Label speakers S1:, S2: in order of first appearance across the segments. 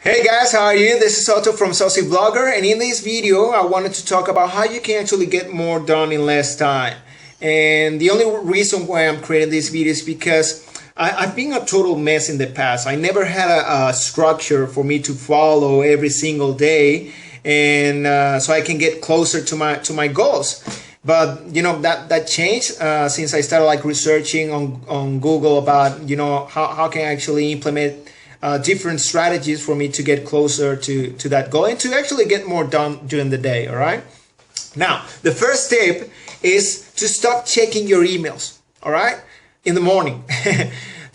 S1: Hey guys, how are you? This is Otto from Saucy Blogger, and in this video I wanted to talk about how you can actually get more done in less time. And the only reason why I'm creating this video is because I've been a total mess in the past. I never had a structure for me to follow every single day, and so I can get closer to my goals. But you know that changed since I started like researching on Google about how can I actually implement different strategies for me to get closer to that goal and to actually get more done during the day. All right. Now, the first tip is to stop checking your emails. All right, in the morning.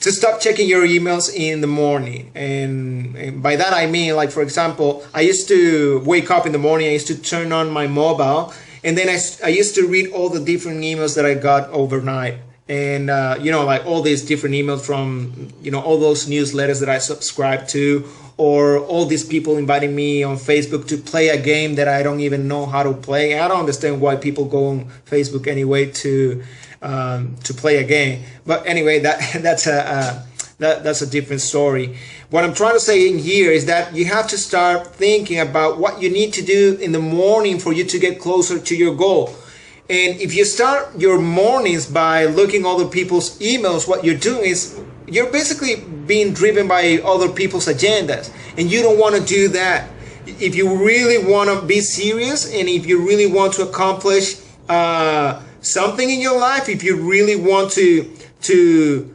S1: To stop checking your emails in the morning, and by that I mean, like, for example, I used to wake up in the morning. I used to turn on my mobile, and then I used to read all the different emails that I got overnight. And like all these different emails from all those newsletters that I subscribe to, or all these people inviting me on Facebook to play a game that I don't even know how to play. I don't understand why people go on Facebook anyway to play a game. But anyway, that's a different story. What I'm trying to say in here is that you have to start thinking about what you need to do in the morning for you to get closer to your goal. And if you start your mornings by looking other people's emails, what you're doing is you're basically being driven by other people's agendas, and you don't want to do that. If you really want to be serious, and if you really want to accomplish something in your life, if you really want to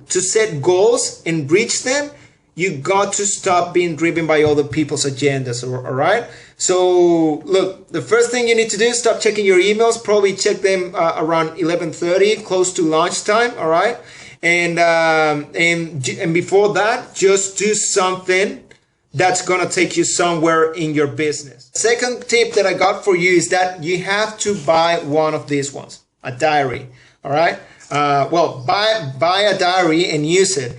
S1: set goals and reach them, you got to stop being driven by other people's agendas. All right. So look, the first thing you need to do is stop checking your emails. Probably check them around 11:30, close to lunchtime. All right. And before that, just do something that's going to take you somewhere in your business. Second tip that I got for you is that you have to buy one of these ones, a diary. All right. Well, buy a diary and use it.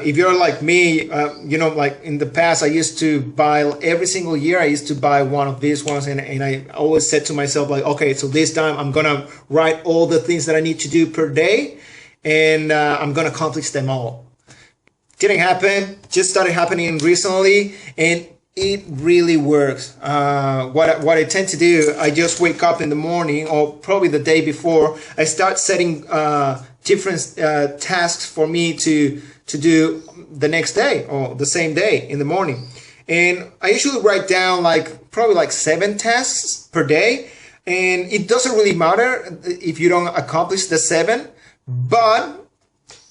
S1: If you're like me, like in the past, I used to buy every single year. I used to buy one of these ones, and I always said to myself, like, okay, so this time I'm gonna write all the things that I need to do per day, and I'm gonna accomplish them all. Didn't happen. Just started happening recently, and it really works. What I tend to do, I just wake up in the morning, or probably the day before. I start setting different tasks for me to do the next day or the same day in the morning. And I usually write down probably 7 tasks per day. And it doesn't really matter if you don't accomplish the 7, but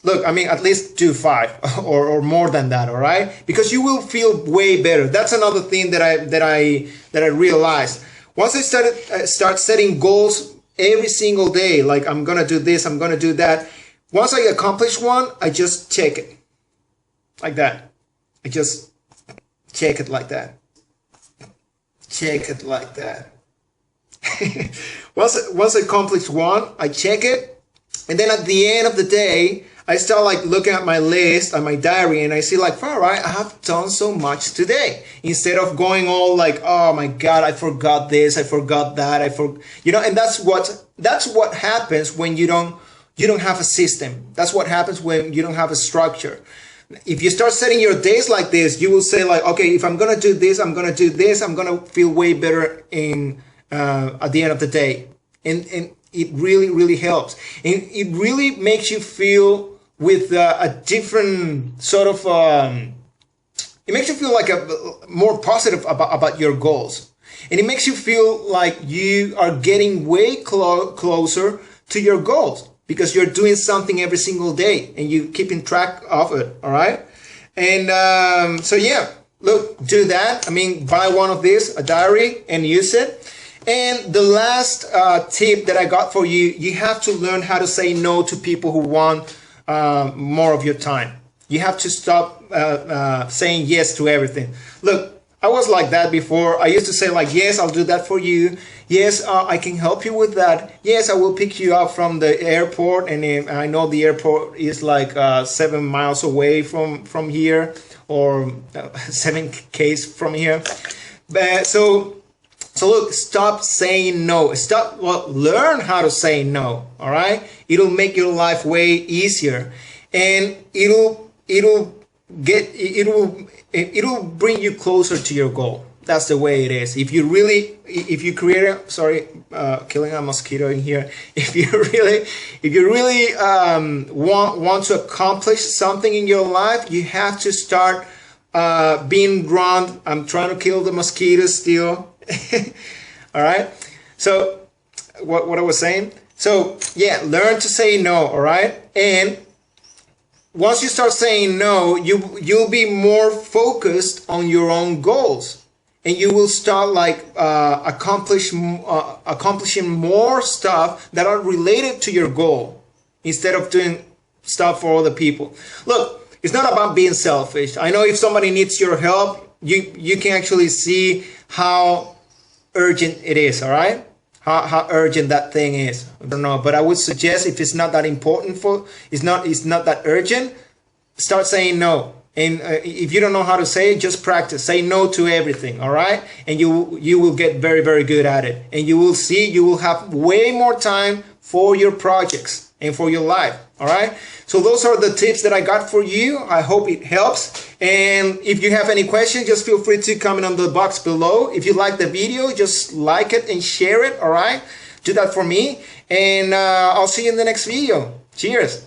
S1: look, I mean, at least do 5 or more than that. All right. Because you will feel way better. That's another thing that I realized. Once I start setting goals every single day, like I'm going to do this, I'm going to do that. Once I accomplish one, I just check it like that. I just check it like that. Check it like that. Once I accomplish one, I check it. And then at the end of the day, I start looking at my list, at my diary, and I see all right, I have done so much today. Instead of going all oh my God, I forgot this, I forgot that, and that's what happens when you don't have a system. That's what happens when you don't have a structure. If you start setting your days like this, you will say okay, if I'm gonna do this, I'm gonna do this, I'm gonna feel way better at the end of the day, and it really, really helps. And it really makes you feel with a different sort of, it makes you feel more positive about your goals. And it makes you feel like you are getting way closer to your goals because you're doing something every single day and you keeping track of it. All right. And so, yeah, look, do that. I mean, buy one of these, a diary, and use it. And the last tip that I got for you, you have to learn how to say no to people who want more of your time. You have to stop saying yes to everything. Look, I was like that before. I used to say yes, I'll do that for you. Yes, I can help you with that. Yes, I will pick you up from the airport. And I know the airport is 7 miles away from here, or 7 k's from here. But so look, stop saying no. Learn how to say no. All right. It'll make your life way easier, and it'll it will bring you closer to your goal. That's the way it is. If you create a, sorry, killing a mosquito in here. If you really want to accomplish something in your life, you have to start being ground. I'm trying to kill the mosquitoes still. All right. So what I was saying. So yeah, learn to say no. All right. And once you start saying no, you'll be more focused on your own goals, and you will start like accomplishing more stuff that are related to your goal instead of doing stuff for other people. Look, it's not about being selfish. I know if somebody needs your help, you can actually see how urgent it is. All right. How urgent that thing is. I don't know, but I would suggest if it's not that important it's not that urgent, start saying no. And if you don't know how to say it, just practice. Say no to everything, all right? And you will get very, very good at it. And you will see you will have way more time for your projects and for your life, all right? So those are the tips that I got for you. I hope it helps. And if you have any questions, just feel free to comment on the box below. If you like the video, just like it and share it, all right? Do that for me. And I'll see you in the next video. Cheers.